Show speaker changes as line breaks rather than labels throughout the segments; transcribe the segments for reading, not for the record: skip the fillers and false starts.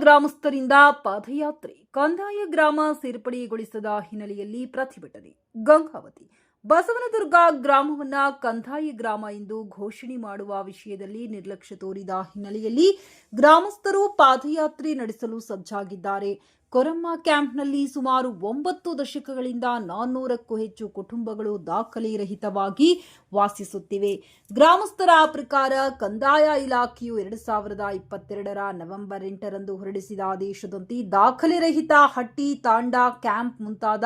ಗ್ರಾಮಸ್ಥರಿಂದ ಪಾದಯಾತ್ರೆ. ಕಂದಾಯ ಗ್ರಾಮ ಸೇರ್ಪಡೆಗೊಳಿಸದ ಹಿನ್ನೆಲೆಯಲ್ಲಿ ಪ್ರತಿಭಟನೆ. ಗಂಗಾವತಿ ಬಸವನದುರ್ಗ ಗ್ರಾಮವನ್ನ ಕಂದಾಯ ಗ್ರಾಮ ಎಂದು ಘೋಷಣೆ ಮಾಡುವ ವಿಷಯದಲ್ಲಿ ನಿರ್ಲಕ್ಷ್ಯ ತೋರಿದ ಹಿನ್ನೆಲೆಯಲ್ಲಿ ಗ್ರಾಮಸ್ಥರು ಪಾದಯಾತ್ರೆ ನಡೆಸಲು ಸಜ್ಜಾಗಿದ್ದಾರೆ. ಕೊರಮ್ಮ ಕ್ಯಾಂಪ್ನಲ್ಲಿ ಸುಮಾರು 9 ದಶಕಗಳಿಂದ 400ಕ್ಕೂ ಹೆಚ್ಚು ಕುಟುಂಬಗಳು ದಾಖಲೆ ರಹಿತವಾಗಿ ವಾಸಿಸುತ್ತಿವೆ. ಗ್ರಾಮಸ್ಥರ ಪ್ರಕಾರ ಕಂದಾಯ ಇಲಾಖೆಯು 2022ರ ನವೆಂಬರ್ 8ರಂದು ಹೊರಡಿಸಿದ ಆದೇಶದಂತೆ ದಾಖಲೆ ರಹಿತ ಹಟ್ಟಿ, ತಾಂಡ, ಕ್ಯಾಂಪ್ ಮುಂತಾದ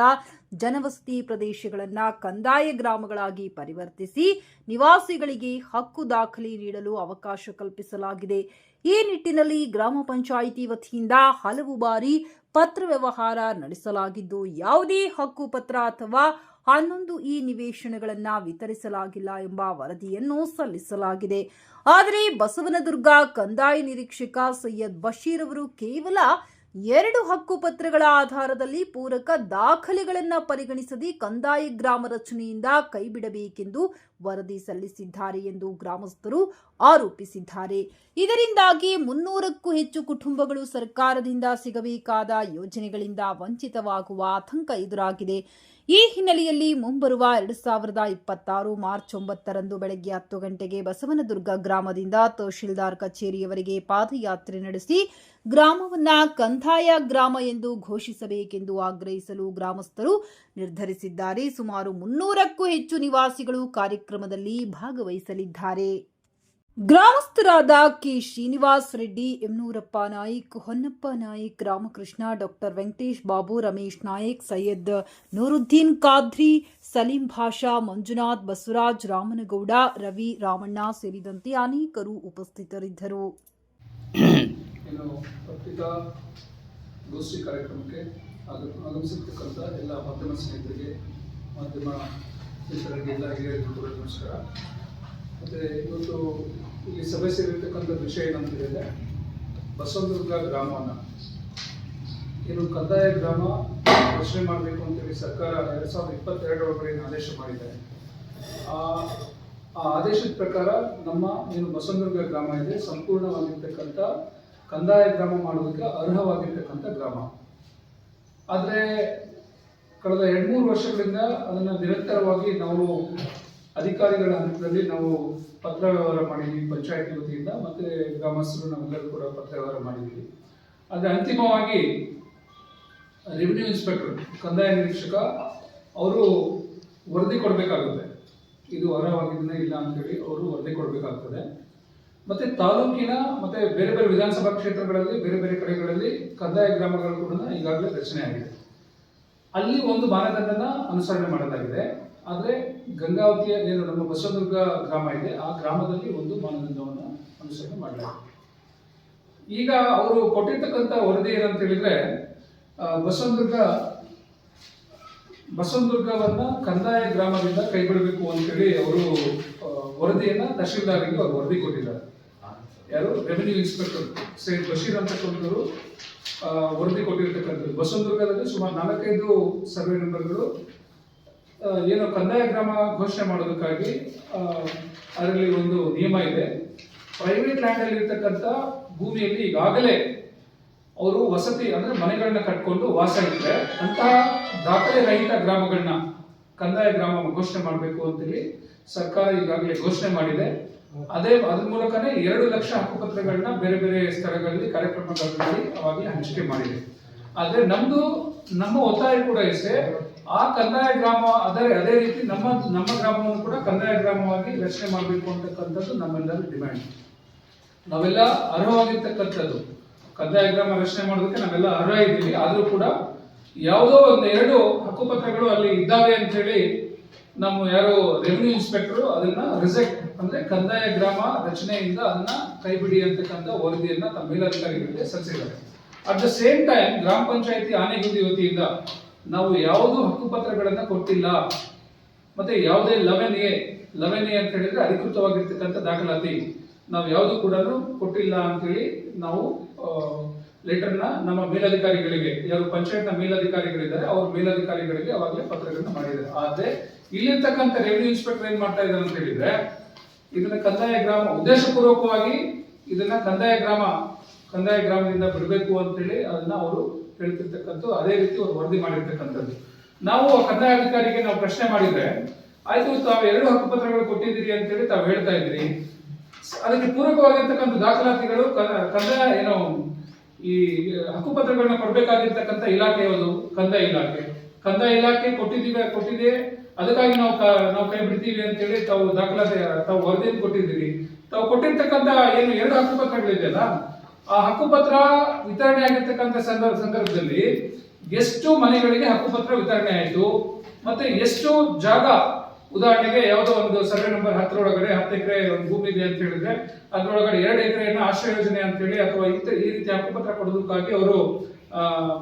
ಜನವಸತಿ ಪ್ರದೇಶಗಳನ್ನು ಕಂದಾಯ ಗ್ರಾಮಗಳಾಗಿ ಪರಿವರ್ತಿಸಿ ನಿವಾಸಿಗಳಿಗೆ ಹಕ್ಕು ದಾಖಲೆ ನೀಡಲು ಅವಕಾಶ ಕಲ್ಪಿಸಲಾಗಿದೆ. ಈ ನಿಟ್ಟಿನಲ್ಲಿ ಗ್ರಾಮ ಪಂಚಾಯಿತಿ ವತಿಯಿಂದ ಹಲವು ಬಾರಿ ಪತ್ರ ವ್ಯವಹಾರ ನಡೆಸಲಾಗಿದ್ದು ಯಾವುದೇ ಹಕ್ಕು ಪತ್ರ ಅಥವಾ 11 ನಿವೇಶನಗಳನ್ನು ವಿತರಿಸಲಾಗಿಲ್ಲ ಎಂಬ ವರದಿಯನ್ನು ಸಲ್ಲಿಸಲಾಗಿದೆ. ಆದರೆ ಬಸವನದುರ್ಗ ಕಂದಾಯ ನಿರೀಕ್ಷಕ ಸೈಯದ್ ಬಶೀರ್ ಅವರು ಕೇವಲ 2 ಹಕ್ಕು ಪತ್ರಗಳ ಆಧಾರದಲ್ಲಿ ಪೂರಕ ದಾಖಲೆಗಳನ್ನು ಪರಿಗಣಿಸದೆ ಕಂದಾಯ ಗ್ರಾಮ ರಚನೆಯಿಂದ ಕೈಬಿಡಬೇಕೆಂದು ವರದಿ ಸಲ್ಲಿಸಿದ್ದಾರೆ ಎಂದು ಗ್ರಾಮಸ್ಥರು ಆರೋಪಿಸಿದ್ದಾರೆ. ಇದರಿಂದಾಗಿ 300ಕ್ಕೂ ಹೆಚ್ಚು ಕುಟುಂಬಗಳು ಸರ್ಕಾರದಿಂದ ಸಿಗಬೇಕಾದ ಯೋಜನೆಗಳಿಂದ ವಂಚಿತವಾಗುವ ಆತಂಕ ಎದುರಾಗಿದೆ. ಈ ಹಿನ್ನೆಲೆಯಲ್ಲಿ ಮುಂಬರುವ 2026 ಮಾರ್ಚ್ 9ರಂದು ಬೆಳಗ್ಗೆ 10 ಗಂಟೆಗೆ ಬಸವನದುರ್ಗ ಗ್ರಾಮದಿಂದ ತಹಶೀಲ್ದಾರ್ ಕಚೇರಿಯವರೆಗೆ ಪಾದಯಾತ್ರೆ ನಡೆಸಿ ಗ್ರಾಮವನ್ನ ಕಂದಾಯ ಗ್ರಾಮ ಎಂದು ಘೋಷಿಸಬೇಕೆಂದು ಆಗ್ರಹಿಸಲು ಗ್ರಾಮಸ್ಥರು ನಿರ್ಧರಿಸಿದ್ದಾರೆ. ಸುಮಾರು 300ಕ್ಕೂ ಹೆಚ್ಚು ನಿವಾಸಿಗಳು ಕಾರ್ಯಕ್ರಮದಲ್ಲಿ ಭಾಗವಹಿಸಲಿದ್ದಾರೆ. ಗ್ರಾಮಸ್ಥರಾದ ಕೆ ಶ್ರೀನಿವಾಸ್ ರೆಡ್ಡಿ, ಯಮನೂರಪ್ಪ ನಾಯ್ಕ್, ಹೊನ್ನಪ್ಪ ನಾಯ್ಕ್, ರಾಮಕೃಷ್ಣ, ಡಾಕ್ಟರ್ ವೆಂಕಟೇಶ್ ಬಾಬು, ರಮೇಶ್ ನಾಯ್ಕ್, ಸೈಯದ್ ನೂರುದ್ದೀನ್ ಖಾದ್ರಿ, ಸಲೀಂ ಭಾಷಾ, ಮಂಜುನಾಥ್, ಬಸವರಾಜ್, ರಾಮನಗೌಡ, ರವಿ, ರಾಮಣ್ಣ ಸೇರಿದಂತೆ ಅನೇಕರು ಉಪಸ್ಥಿತರಿದ್ದರು.
ಪತ್ರಿಕಾಗೋಷ್ಠಿ ಕಾರ್ಯಕ್ರಮಕ್ಕೆ ಆಗಮಿಸಿರ್ತಕ್ಕಂಥ ಎಲ್ಲ ಮಾಧ್ಯಮ ಸ್ನೇಹಿತರಿಗೆ, ಮಾಧ್ಯಮ ಮಿತ್ರರಿಗೆ ಎಲ್ಲ ಹಿರಿಯರಿಗೂ ನಮಸ್ಕಾರ. ಮತ್ತು ಇವತ್ತು ಇಲ್ಲಿ ಸಭೆ ಸೇರಿರ್ತಕ್ಕಂಥ ವಿಷಯ ಏನಂತ ಹೇಳಿದ್ರೆ, ಬಸವನದುರ್ಗ ಗ್ರಾಮವನ್ನು ಏನು ಕಂದಾಯ ಗ್ರಾಮ ರಚನೆ ಮಾಡಬೇಕು ಅಂತೇಳಿ ಸರ್ಕಾರ 2022 ಆದೇಶ ಮಾಡಿದ್ದಾರೆ. ಆ ಆದೇಶದ ಪ್ರಕಾರ ನಮ್ಮ ಏನು ಬಸವನದುರ್ಗ ಗ್ರಾಮ ಇದೆ ಸಂಪೂರ್ಣವಾಗಿರ್ತಕ್ಕಂಥ ಕಂದಾಯ ಗ್ರಾಮ ಮಾಡೋದಕ್ಕೆ ಅರ್ಹವಾಗಿರ್ತಕ್ಕಂಥ ಗ್ರಾಮ. ಆದರೆ ಕಳೆದ 2-3 ವರ್ಷಗಳಿಂದ ಅದನ್ನು ನಿರಂತರವಾಗಿ ನಾವು ಅಧಿಕಾರಿಗಳ ಹಂತದಲ್ಲಿ ನಾವು ಪತ್ರ ವ್ಯವಹಾರ ಮಾಡಿದ್ವಿ, ಪಂಚಾಯತಿ ವತಿಯಿಂದ ಮತ್ತು ಗ್ರಾಮಸ್ಥರು ನಾವೆಲ್ಲರೂ ಕೂಡ ಪತ್ರ ವ್ಯವಹಾರ ಮಾಡಿದ್ವಿ. ಆದರೆ ಅಂತಿಮವಾಗಿ ರೆವಿನ್ಯೂ ಇನ್ಸ್ಪೆಕ್ಟರ್, ಕಂದಾಯ ನಿರೀಕ್ಷಕ ಅವರು ವರದಿ ಕೊಡಬೇಕಾಗುತ್ತೆ, ಇದು ಅರ್ಹವಾಗಿದ್ದೇ ಇಲ್ಲ ಅಂತೇಳಿ ಅವರು ವರದಿ ಕೊಡಬೇಕಾಗ್ತದೆ. ಮತ್ತು ತಾಲೂಕಿನ ಮತ್ತು ಬೇರೆ ಬೇರೆ ವಿಧಾನಸಭಾ ಕ್ಷೇತ್ರಗಳಲ್ಲಿ ಬೇರೆ ಬೇರೆ ಕಡೆಗಳಲ್ಲಿ ಕಂದಾಯ ಗ್ರಾಮಗಳು ಕೂಡ ಈಗಾಗಲೇ ರಚನೆ ಆಗಿದೆ. ಅಲ್ಲಿ ಒಂದು ಮಾನದಂಡನ ಅನುಸರಣೆ ಮಾಡಲಾಗಿದೆ. ಆದರೆ ಗಂಗಾವತಿಯ ಏನು ನಮ್ಮ ಬಸವನದುರ್ಗ ಗ್ರಾಮ ಇದೆ ಆ ಗ್ರಾಮದಲ್ಲಿ ಒಂದು ಮಾನದಂಡವನ್ನು ಅನುಸರಣೆ ಮಾಡಲಾಗಿದೆ. ಈಗ ಅವರು ಕೊಟ್ಟಿರ್ತಕ್ಕಂಥ ವರದಿ ಏನಂತ ಹೇಳಿದ್ರೆ, ಬಸವನದುರ್ಗವನ್ನ ಕಂದಾಯ ಗ್ರಾಮದಿಂದ ಕೈಬಿಡಬೇಕು ಅಂತೇಳಿ ಅವರು ವರದಿಯನ್ನ ತಹಶೀಲ್ದಾರ್ಗೆ ಅವರು ವರದಿ ಕೊಟ್ಟಿದ್ದಾರೆ. ಯಾರು? ರೆವಿನ್ಯೂ ಇನ್ಸ್ಪೆಕ್ಟರ್ ಸೈಯದ್ ಬಶೀರ್ ಅಂತಕ್ಕಂಥವರು ವರದಿ ಕೊಟ್ಟಿರ್ತಕ್ಕಂಥದ್ದು. ಬಸವನದುರ್ಗದಲ್ಲಿ ಸುಮಾರು 4-5 ಸರ್ವೆ ನಂಬರ್ಗಳು ಏನು ಕಂದಾಯ ಗ್ರಾಮ ಘೋಷಣೆ ಮಾಡೋದಕ್ಕಾಗಿ ಅದರಲ್ಲಿ ಒಂದು ನಿಯಮ ಇದೆ. ಪ್ರೈವೇಟ್ ಲ್ಯಾಂಡ್ ಅಲ್ಲಿ ಇರ್ತಕ್ಕಂಥ ಭೂಮಿಯಲ್ಲಿ ಈಗಾಗಲೇ ಅವರು ವಸತಿ ಅಂದ್ರೆ ಮನೆಗಳನ್ನ ಕಟ್ಕೊಂಡು ವಾಸ ಇದ್ರೆ ಅಂತಹ ದಾಖಲೆ ರಹಿತ ಗ್ರಾಮಗಳನ್ನ ಕಂದಾಯ ಗ್ರಾಮ ಘೋಷಣೆ ಮಾಡಬೇಕು ಅಂತೇಳಿ ಸರ್ಕಾರ ಈಗಾಗಲೇ ಘೋಷಣೆ ಮಾಡಿದೆ. ಅದ್ರ ಮೂಲಕನೇ 2 ಲಕ್ಷ ಹಕ್ಕುಪತ್ರಗಳನ್ನ ಬೇರೆ ಬೇರೆ ಸ್ಥಳಗಳಲ್ಲಿ ಕಾರ್ಯಕ್ರಮಗಳಲ್ಲಿ ಅವಾಗಲೇ ಹಂಚಿಕೆ ಮಾಡಿದೆ. ಆದ್ರೆ ನಮ್ಮ ಒತ್ತಾಯ ಕೂಡ ಇಷ್ಟೇ, ಆ ಕಂದಾಯ ಗ್ರಾಮ ಅದೇ ರೀತಿ ನಮ್ಮ ಗ್ರಾಮವನ್ನು ಕೂಡ ಕಂದಾಯ ಗ್ರಾಮವಾಗಿ ರಚನೆ ಮಾಡಬೇಕು ಅಂತಕ್ಕಂಥದ್ದು ನಮ್ಮೆಲ್ಲರ ಡಿಮ್ಯಾಂಡ್. ನಾವೆಲ್ಲ ಅರ್ಹವಾಗಿರ್ತಕ್ಕಂಥದ್ದು ಕಂದಾಯ ಗ್ರಾಮ ರಚನೆ ಮಾಡೋದಕ್ಕೆ ನಾವೆಲ್ಲ ಅರ್ಹ ಇದ್ದೀವಿ. ಆದರೂ ಕೂಡ ಯಾವುದೋ 1-2 ಹಕ್ಕುಪತ್ರಗಳು ಅಲ್ಲಿ ಇದ್ದಾವೆ ಅಂತ ಹೇಳಿ ನಮ್ಮ ಯಾರು ರೆವಿನ್ಯೂ ಇನ್ಸ್ಪೆಕ್ಟರ್ ಅದನ್ನ ರಿಜೆಕ್ಟ್ ಅಂದ್ರೆ ಕಂದಾಯ ಗ್ರಾಮ ರಚನೆಯಿಂದ ಅದನ್ನ ಕೈಬಿಡಿ ಅಂತಕ್ಕಂಥ ವರದಿಯನ್ನ ತಮ್ಮ ಮೇಲಧಿಕಾರಿಗಳಿಗೆ ಸಲ್ಲಿಸಿದ್ದಾರೆ. ಅಟ್ ದ ಸೇಮ್ ಟೈಮ್ ಗ್ರಾಮ ಪಂಚಾಯತಿ ಆನೆಗುಂದಿ ವತಿಯಿಂದ ನಾವು ಯಾವುದು ಹಕ್ಕುಪತ್ರಗಳನ್ನ ಕೊಟ್ಟಿಲ್ಲ, ಮತ್ತೆ ಯಾವುದೇ 11A ಅಂತ ಹೇಳಿದ್ರೆ ಅಧಿಕೃತವಾಗಿರ್ತಕ್ಕಂಥ ದಾಖಲಾತಿ ನಾವು ಯಾವುದು ಕೂಡ ಕೊಟ್ಟಿಲ್ಲ ಅಂತೇಳಿ ನಾವು ಲೆಟರ್ನ ನಮ್ಮ ಮೇಲಧಿಕಾರಿಗಳಿಗೆ, ಯಾರು ಪಂಚಾಯತ್ನ ಮೇಲಧಿಕಾರಿಗಳಿದ್ದಾರೆ ಅವ್ರ ಮೇಲಧಿಕಾರಿಗಳಿಗೆ ಅವಾಗಲೇ ಪತ್ರಗಳನ್ನ ಮಾಡಿದ್ದಾರೆ. ಆದ್ರೆ ಇಲ್ಲಿರ್ತಕ್ಕಂಥ ರೆವಿನ್ಯೂ ಇನ್ಸ್ಪೆಕ್ಟರ್ ಏನ್ ಮಾಡ್ತಾ ಇದ್ದಾರೆ ಅಂತ ಹೇಳಿದ್ರೆ, ಇದನ್ನ ಕಂದಾಯ ಗ್ರಾಮ ಉದ್ದೇಶಪೂರ್ವಕವಾಗಿ ಇದನ್ನ ಕಂದಾಯ ಗ್ರಾಮ ಕಂದಾಯ ಗ್ರಾಮದಿಂದ ಬಿಡಬೇಕು ಅಂತೇಳಿ ಅದನ್ನ ಅವರು ಹೇಳ್ತಿರ್ತಕ್ಕಂಥ, ಅದೇ ರೀತಿ ಅವರು ವರದಿ ಮಾಡಿರ್ತಕ್ಕಂಥದ್ದು. ನಾವು ಕಂದಾಯ ಅಧಿಕಾರಿಗೆ ನಾವು ಪ್ರಶ್ನೆ ಮಾಡಿದ್ರೆ, ಆಯ್ತು ತಾವು 2 ಹಕ್ಕುಪತ್ರಗಳು ಕೊಟ್ಟಿದ್ದೀರಿ ಅಂತೇಳಿ ತಾವು ಹೇಳ್ತಾ ಇದ್ದೀರಿ, ಅದಕ್ಕೆ ಪೂರಕವಾಗಿರ್ತಕ್ಕಂಥ ದಾಖಲಾತಿಗಳು ಕಂದಾಯ ಏನು ಈ ಹಕ್ಕುಪತ್ರಗಳನ್ನ ಕೊಡ್ಬೇಕಾಗಿರ್ತಕ್ಕಂಥ ಇಲಾಖೆ ಯಾವುದು? ಕಂದಾಯ ಇಲಾಖೆ. ಕಂದಾಯ ಇಲಾಖೆ ಕೊಟ್ಟಿದೆ, ಅದಕ್ಕಾಗಿ ನಾವು ಕೈ ಬಿಡ್ತೀವಿ ಅಂತೇಳಿ ತಾವು ದಾಖಲಾತಿ, ತಾವು ವರದಿಯನ್ನು ಕೊಟ್ಟಿದ್ದೀರಿ. ತಾವು ಕೊಟ್ಟಿರ್ತಕ್ಕಂಥ ಏನು 2 ಹಕ್ಕುಪತ್ರಗಳಿದೆಯಲ್ಲ, ಆ ಹಕ್ಕುಪತ್ರ ವಿತರಣೆ ಆಗಿರ್ತಕ್ಕಂಥ ಸಂದರ್ಭದಲ್ಲಿ ಎಷ್ಟು ಮನೆಗಳಿಗೆ ಹಕ್ಕುಪತ್ರ ವಿತರಣೆ ಆಯಿತು, ಮತ್ತೆ ಎಷ್ಟು ಜಾಗ, ಉದಾಹರಣೆಗೆ ಯಾವುದೋ ಒಂದು ಸರ್ವೆ ನಂಬರ್ 10 ಒಳಗಡೆ 10 ಎಕರೆ ಒಂದು ಭೂಮಿ ಇದೆ ಅಂತ ಹೇಳಿದ್ರೆ ಅದರೊಳಗಡೆ 2 ಎಕರೆಯನ್ನು ಆಶ್ರಯ ಯೋಜನೆ ಅಂತೇಳಿ ಅಥವಾ ಈ ರೀತಿ ಹಕ್ಕುಪತ್ರ ಕೊಡೋದಕ್ಕಾಗಿ ಅವರು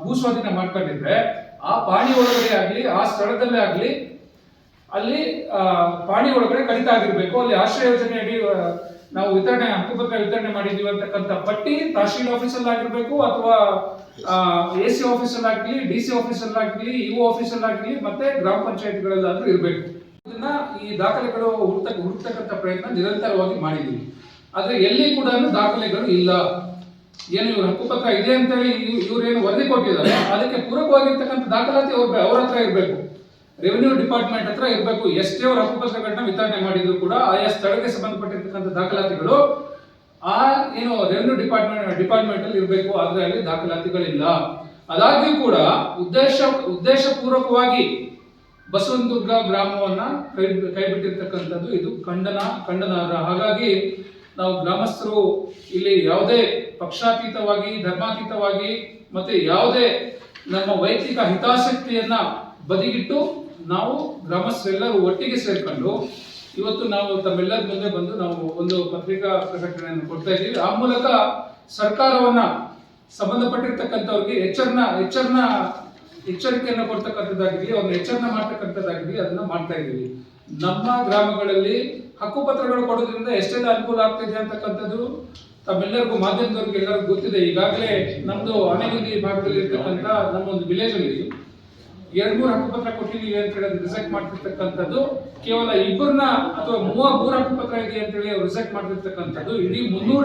ಭೂಸ್ವಾಧೀನ ಮಾಡ್ಕೊಂಡಿದ್ರೆ, ಆ ಪಾಣಿ ಒಳಗಡೆ ಆಗ್ಲಿ, ಆ ಸ್ಥಳದಲ್ಲೇ ಆಗ್ಲಿ, ಅಲ್ಲಿ ಪಾಣಿ ಒಳಗಡೆ ಕಡಿತ ಆಗಿರ್ಬೇಕು. ಅಲ್ಲಿ ಆಶ್ರಯ ಯೋಜನೆ ಅಡಿ ನಾವು ಹಕ್ಕುಪತ್ರ ವಿತರಣೆ ಮಾಡಿದೀವಿ ಅಂತಕ್ಕಂಥ ಪಟ್ಟಿ ತಹಶೀಲ್ ಆಫೀಸಲ್ಲಿ ಆಗಿರ್ಬೇಕು, ಅಥವಾ AC ಆಫೀಸಲ್ಲಿ ಆಗ್ಲಿ, DC ಆಫೀಸಲ್ಲಿ ಆಗ್ಲಿ, EO ಆಫೀಸಲ್ಲಿ ಆಗ್ಲಿ, ಮತ್ತೆ ಗ್ರಾಮ ಪಂಚಾಯತ್ಗಳಲ್ಲಾದ್ರೂ ಇರಬೇಕು. ಇದನ್ನ ಈ ದಾಖಲೆಗಳು ಹುಡುಕ್ತಕ್ಕಂಥ ಪ್ರಯತ್ನ ನಿರಂತರವಾಗಿ ಮಾಡಿದೀವಿ. ಆದ್ರೆ ಎಲ್ಲಿ ಕೂಡ ದಾಖಲೆಗಳು ಇಲ್ಲ. ಏನು ಇವ್ರ ಹಕ್ಕುಪತ್ರ ಇದೆ ಅಂತೇಳಿ ಇವ್ರೇನು ವರದಿ ಕೊಟ್ಟಿದ್ದಾರೆ, ಅದಕ್ಕೆ ಪೂರಕವಾಗಿರ್ತಕ್ಕಂಥ ದಾಖಲಾತಿ ಅವ್ರ ಹತ್ರ ಇರಬೇಕು, ರೆವಿನ್ಯೂ ಡಿಪಾರ್ಟ್ಮೆಂಟ್ ಹತ್ರ ಇರಬೇಕು. ಎಷ್ಟೇ ಅವ್ರ ಹಕ್ಕುಪತ್ರಗಳನ್ನ ವಿತರಣೆ ಮಾಡಿದ್ರು ಕೂಡ ಆಯಾ ಸ್ಥಳಕ್ಕೆ ಸಂಬಂಧಪಟ್ಟಿರ್ತಕ್ಕಂಥ ದಾಖಲಾತಿಗಳು ಆ ಏನು ರೆವಿನ್ಯೂ ಡಿಪಾರ್ಟ್ಮೆಂಟ್ ಅಲ್ಲಿ ಇರಬೇಕು. ಆದ್ರೆ ಅಲ್ಲಿ ದಾಖಲಾತಿಗಳಿಲ್ಲ. ಅದಾಗ್ಯೂ ಕೂಡ ಉದ್ದೇಶ ಪೂರ್ವಕವಾಗಿ ಬಸವನದುರ್ಗ ಗ್ರಾಮವನ್ನ ಕೈ ಬಿಟ್ಟಿರ್ತಕ್ಕಂಥದ್ದು ಇದು ಖಂಡನಾರ್ಹ. ಹಾಗಾಗಿ ನಾವು ಗ್ರಾಮಸ್ಥರು ಇಲ್ಲಿ ಯಾವುದೇ ಪಕ್ಷಾತೀತವಾಗಿ, ಧರ್ಮಾತೀತವಾಗಿ, ಮತ್ತೆ ಯಾವುದೇ ನಮ್ಮ ವೈಯಕ್ತಿಕ ಹಿತಾಸಕ್ತಿಯನ್ನ ಬದಿಗಿಟ್ಟು ನಾವು ಗ್ರಾಮಸ್ಥರೆಲ್ಲರೂ ಒಟ್ಟಿಗೆ ಸೇರ್ಕೊಂಡು ಇವತ್ತು ನಾವು ತಮ್ಮೆಲ್ಲರ ಮುಂದೆ ಬಂದು ನಾವು ಒಂದು ಪತ್ರಿಕಾ ಪ್ರಕಟಣೆಯನ್ನು ಕೊಡ್ತಾ ಇದ್ದೀವಿ. ಆ ಮೂಲಕ ಸರ್ಕಾರವನ್ನ, ಸಂಬಂಧಪಟ್ಟಿರ್ತಕ್ಕಂಥವ್ರಿಗೆ ಎಚ್ಚರಿಕೆಯನ್ನು ಕೊಡ್ತಕ್ಕಂಥದ್ದಾಗಿರ್ಲಿ, ಅವ್ರನ್ನ ಎಚ್ಚರಣೆ ಮಾಡ್ತಕ್ಕಂಥದ್ದಾಗಿರ್ಲಿ, ಅದನ್ನ ಮಾಡ್ತಾ ಇದ್ದೀವಿ. ನಮ್ಮ ಗ್ರಾಮಗಳಲ್ಲಿ ಹಕ್ಕುಪತ್ರಗಳು ಕೊಡೋದ್ರಿಂದ ಎಷ್ಟೆಲ್ಲ ಅನುಕೂಲ ಆಗ್ತಿದೆ ಅಂತಕ್ಕಂಥದ್ದು ತಮ್ಮೆಲ್ಲರಿಗೂ, ಮಾಧ್ಯಮದವ್ರಿಗೆ ಎಲ್ಲರಿಗೂ ಗೊತ್ತಿದೆ. ಈಗಾಗಲೇ ನಮ್ದು ಆನೆಗುಂದಿ ಭಾಗದಲ್ಲಿ ಇರ್ತಕ್ಕಂಥ ನಮ್ಮ ಒಂದು ವಿಲೇಜ್ ಅಲ್ಲಿ 2-3 ಹಕ್ಕುಪತ್ರ ಕೊಟ್ಟಿದ್ದೀವಿ ಅಂತ ಹೇಳಿ ರಿಸೆಕ್ಟ್ ಮಾಡ್ತಿರ್ತಕ್ಕಂಥದ್ದು ಕೇವಲ 2 ಅಥವಾ 3 ಹಕ್ಕುಪತ್ರ ಇದೆ ಅಂತ ಹೇಳಿ ಅವ್ರು ರಿಸೆಕ್ಟ್ ಮಾಡ್ತಿರ್ತಕ್ಕಂಥದ್ದು ಇಡೀ 300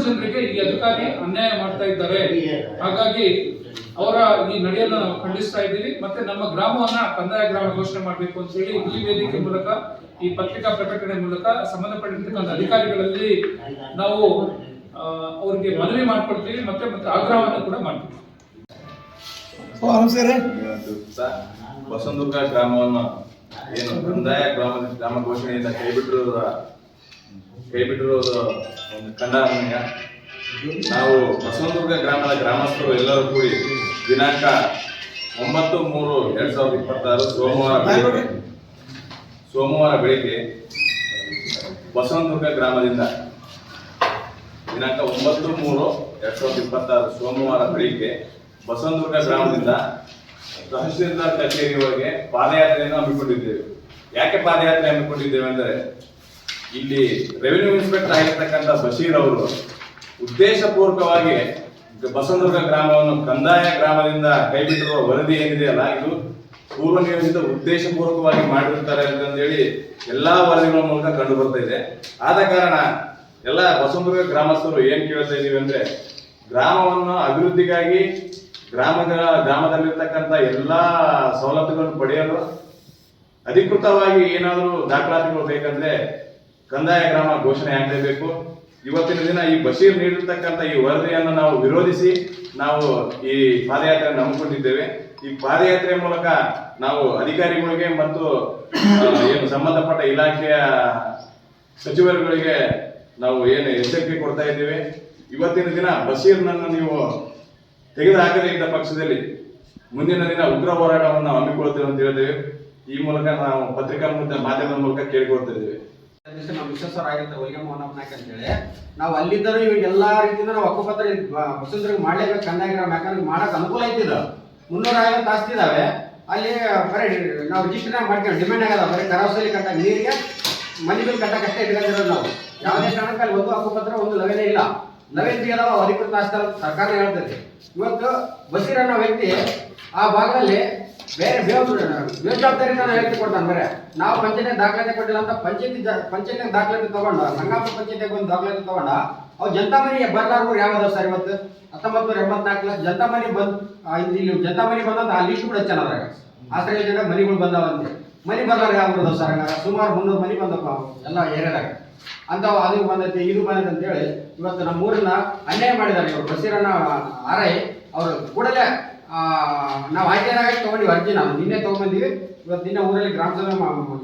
ಜನರಿಗೆ ಈ ಅಧಿಕಾರಿ ಅನ್ಯಾಯ ಮಾಡ್ತಾ ಇದ್ದಾರೆ. ಹಾಗಾಗಿ ಅವರ ಈ ನಡೆಯನ್ನು ನಾವು ಖಂಡಿಸ್ತಾ ಇದ್ದೀವಿ. ಮತ್ತೆ ನಮ್ಮ ಗ್ರಾಮವನ್ನ ಕಂದಾಯ ಗ್ರಾಮ ಘೋಷಣೆ ಮಾಡಬೇಕು ಅಂತ ಹೇಳಿ ಈ ವೇದಿಕೆ ಮೂಲಕ, ಈ ಪತ್ರಿಕಾ ಪ್ರಕಟಣೆ ಮೂಲಕ ಸಂಬಂಧಪಟ್ಟಿರ್ತಕ್ಕಂಥ ಅಧಿಕಾರಿಗಳಲ್ಲಿ ನಾವು ಅವರಿಗೆ ಮನವಿ ಮಾಡ್ಕೊಡ್ತೀವಿ, ಮತ್ತೆ ಆಗ್ರಹವನ್ನು ಕೂಡ ಮಾಡ್ತೀವಿ.
ಬಸವನದುರ್ಗ ಗ್ರಾಮವನ್ನು ಏನು ಕಂದಾಯ ಗ್ರಾಮ ಘೋಷಣೆಯಿಂದ ಕೈಬಿಟ್ಟಿರುವುದು ಒಂದು ಖಂಡನೀಯ. ನಾವು ಬಸವನದುರ್ಗ ಗ್ರಾಮದ ಗ್ರಾಮಸ್ಥರು ಎಲ್ಲರೂ ಕೂಡಿ ದಿನಾಂಕ 9/3/2026 ಸೋಮವಾರ ಬೆಳಿಗ್ಗೆ ಬಸವನದುರ್ಗ ಗ್ರಾಮದಿಂದ ದಿನಾಂಕ 9/3/2026 ಸೋಮವಾರ ಬೆಳಿಗ್ಗೆ ಬಸವನದುರ್ಗ ಗ್ರಾಮದಿಂದ ತಹಶೀಲ್ದಾರ್ ಕಚೇರಿಯವರೆಗೆ ಪಾದಯಾತ್ರೆಯನ್ನು ಹಮ್ಮಿಕೊಂಡಿದ್ದೇವೆ. ಯಾಕೆ ಪಾದಯಾತ್ರೆ ಹಮ್ಮಿಕೊಂಡಿದ್ದೇವೆ ಅಂದರೆ, ಇಲ್ಲಿ ರೆವಿನ್ಯೂ ಇನ್ಸ್ಪೆಕ್ಟರ್ ಆಗಿರ್ತಕ್ಕಂಥ ಬಶೀರ್ ಅವರು ಉದ್ದೇಶಪೂರ್ವಕವಾಗಿ ಬಸವನದುರ್ಗ ಗ್ರಾಮವನ್ನು ಕಂದಾಯ ಗ್ರಾಮದಿಂದ ಕೈಬಿಟ್ಟಿರುವ ವರದಿ ಏನಿದೆಯಲ್ಲ, ಇದು ಪೂರ್ವ ನಿಯೋಜಿತ ಉದ್ದೇಶಪೂರ್ವಕವಾಗಿ ಮಾಡಿರುತ್ತಾರೆ ಅಂತೇಳಿ ಎಲ್ಲಾ ವರದಿಗಳ ಮೂಲಕ ಕಂಡು ಬರ್ತಾ ಇದೆ. ಆದ ಕಾರಣ ಎಲ್ಲ ಬಸವನದುರ್ಗ ಗ್ರಾಮಸ್ಥರು ಏನ್ ಕೇಳ್ತಾ ಇದೀವಿ ಅಂದ್ರೆ, ಗ್ರಾಮವನ್ನು ಅಭಿವೃದ್ಧಿಗಾಗಿ ಗ್ರಾಮದಲ್ಲಿರ್ತಕ್ಕಂಥ ಎಲ್ಲಾ ಸವಲತ್ತುಗಳನ್ನು ಪಡೆಯಲು ಅಧಿಕೃತವಾಗಿ ಏನಾದರೂ ದಾಖಲಾತಿಗಳು ಬೇಕಂದ್ರೆ ಕಂದಾಯ ಗ್ರಾಮ ಘೋಷಣೆ ಆಗಲೇಬೇಕು. ಇವತ್ತಿನ ದಿನ ಈ ಬಶೀರ್ ನೀಡಿರ್ತಕ್ಕಂಥ ಈ ವರದಿಯನ್ನು ನಾವು ವಿರೋಧಿಸಿ ನಾವು ಈ ಪಾದಯಾತ್ರೆಯನ್ನು ಹಮ್ಮಿಕೊಂಡಿದ್ದೇವೆ. ಈ ಪಾದಯಾತ್ರೆ ಮೂಲಕ ನಾವು ಅಧಿಕಾರಿಗಳಿಗೆ ಮತ್ತು ಏನು ಸಂಬಂಧಪಟ್ಟ ಇಲಾಖೆಯ ಸಚಿವರುಗಳಿಗೆ ನಾವು ಏನು ಎಚ್ಚರಿಕೆ ಕೊಡ್ತಾ ಇದ್ದೇವೆ. ಇವತ್ತಿನ ದಿನ ಬಶೀರ್ನನ್ನು ನೀವು ತೆಗೆದುಹಾಕದೇ ಇದ್ದ ಪಕ್ಷದಲ್ಲಿ ಮುಂದಿನ ದಿನ ಉಗ್ರ ಹೋರಾಟವನ್ನು ಹಮ್ಮಿಕೊಳ್ತೇವೆ ಅಂತ ಹೇಳಿದ್ದೇವೆ. ಈ ಮೂಲಕ ನಾವು ಪತ್ರಿಕಾ ಮಾಧ್ಯಮದ ಮೂಲಕ ಕೇಳಿಕೊಳ್ತಾ ಇದ್ದೇವೆ.
ನಮ್ಮ ವಿಶ್ವೇಶ್ವರಾಗಿರ್ತಾರೆ ಹೊಲಿಗೆ ಮೋಹನ್ ನಾಯ್ಕ ಅಂತೇಳಿ ನಾವು ಅಲ್ಲಿದ್ದರೂ ಇವಾಗ ಎಲ್ಲಾ ರೀತಿಯಿಂದ ನಾವು ಹಕ್ಕುಪತ್ರ ಬಸವನದುರ್ಗ ಮಾಡ್ಲೇಬೇಕು ಕಂದಾಯ ಗ್ರಾಮ. ಯಾಕಂದ್ರೆ ಮಾಡಕ್ ಅನುಕೂಲ ಐತಿದ 350 ಆಸ್ತಿ ಇದಾವೆ. ಅಲ್ಲಿ ಬರೀ ನಾವು ರಿಜಿಸ್ಟರ್ ಮಾಡ್ಕೊಂಡು ಡಿಮ್ಯಾಂಡ್ ಆಗದ ಬರೀ ಕರಾವಳಿ ಕಟ್ಟ ನೀರಿಗೆ ಮನೆ ಬಿಲ್ ಕಟ್ಟಕ್ಕಷ್ಟೇ ಇಟ್ಕೊಂಡಿರೋದು ನಾವು. ಯಾವುದೇ ಕಾರಣಕ್ಕೆ ಅಲ್ಲಿ ಒಂದು ಹಕ್ಕುಪತ್ರ ಒಂದು ಲವೇನೇ ಇಲ್ಲ. ಲವೇಂದ್ರಿ ಅದಾವ ಅಧಿಕೃತ ಆಸ್ತಿ ಸರ್ಕಾರ ಹೇಳ್ತೈತಿ. ಇವತ್ತು ಬಶೀರ್ ಅನ್ನೋ ವ್ಯಕ್ತಿ ಆ ಭಾಗದಲ್ಲಿ ಬೇರೆ ಬೇಜವಾಬ್ದಾರಿನ ಹೇಳ್ತಿ ಕೊಡ್ತಾನೆ. ಬರೇ ನಾವು ಪಂಚಾಯತ್ ದಾಖಲಾತಿ ಕೊಟ್ಟಿಲ್ಲ ಅಂತ ಪಂಚಾಯತ್ ದಾಖಲಾತಿ ತಗೊಂಡ ಸಂಗಾಪುರ ಪಂಚಾಯತ್ ಒಂದು ದಾಖಲಾತಿ ತಗೊಂಡ ಅವು ಜನತಾ ಮನೆ ಬರ್ಲಾರ್ದು ಯಾವ್ದಾವ ಸರ್ ಇವತ್ತು 1984 ಜನತಾ ಮನೆ ಇಲ್ಲಿ ಜನತಾ ಮನೆ ಬಂದಂತ ಆ ಲಿಸ್ಟ್ ಕೂಡ ಹಚ್ಚಾನ ಅದ್ರಾಗ ಆಶ್ರಯ ಯೋಜನೆ ಮನೆಗಳು ಬಂದಾವಂತೆ ಮನೆ ಬರ್ಲಾರ ಯಾವ ಊರದ ಸರ್ ಹಂಗಾರ ಸುಮಾರು 300 ಮನೆ ಬಂದಪ್ಪ ಎಲ್ಲ ಏರಿಯಾದಾಗ ಅಂತ ಅದು ಬಂದೈತಿ ಇದು ಬಂದೈತೆ ಅಂತ ಹೇಳಿ ಇವತ್ತು ನಮ್ಮ ಊರನ್ನ ಅನ್ಯಾಯ ಮಾಡಿದ್ದಾರೆ ಇವರು ಬಸೀರಣ್ಣ ಆರೈ ಅವರು ಕೂಡಲೇ ನಾವು ಆಯ್ಕೆಯಾಗಿ ತಗೊಂಡಿವಿ ಅರ್ಜಿ ನಾವು ನಿನ್ನೆ ತಗೊಂಡ್ಬಂದಿವಿ ಇವತ್ತು ನಿನ್ನೆ ಊರಲ್ಲಿ ಗ್ರಾಮ ಸಭೆ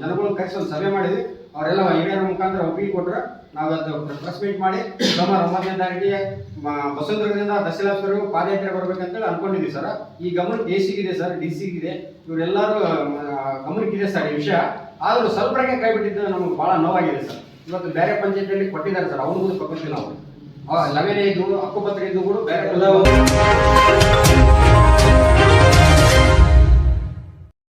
ಜನಗಳು ಕರೆಸಿ ಒಂದು ಸಭೆ ಮಾಡಿದ್ವಿ ಅವರೆಲ್ಲ ಹಿರಿಯರ ಮುಖಾಂತರ ಒಪ್ಪಿಗೆ ಕೊಟ್ಟರೆ ನಾವು ಇವತ್ತು ಪ್ರೆಸ್ ಮೀಟ್ ಮಾಡಿ ಸೋಮವಾರ 9ನೇ ತಾರೀಕಿಗೆ ಬಸವನದುರ್ಗದಿಂದ ತಹಸೀಲ್ದಾರ್ವರೆಗೂ ಪಾದಯಾತ್ರೆ ಬರ್ಬೇಕಂತೇಳಿ ಅನ್ಕೊಂಡಿದ್ವಿ ಸರ್ ಈ ಗಮನಕ್ಕೆ ಎಸಿಗಿದೆ ಸರ್ ಡಿಸಿಗಿದೆ ಇವರೆಲ್ಲರೂ ಗಮನಕ್ಕಿದೆ ಸರ್ ಈ ವಿಷಯ ಆದರೂ ಸ್ವಲ್ಪಕ್ಕೆ ಕೈ ಬಿಟ್ಟಿದ್ದು ನಮ್ಗೆ ಭಾಳ ನೋವಾಗಿದೆ ಸರ್ ಇವತ್ತು ಬೇರೆ ಪಂಚಾಯತಿಯಲ್ಲಿ ಕೊಟ್ಟಿದ್ದಾರೆ ಸರ್ ಅವ್ರಿಗೂ ತಗೊಂತೀವಿ ನಾವು 11 ಹಕ್ಕುಪತ್ರ ಇದ್ದು ಕೂಡ ಬೇರೆ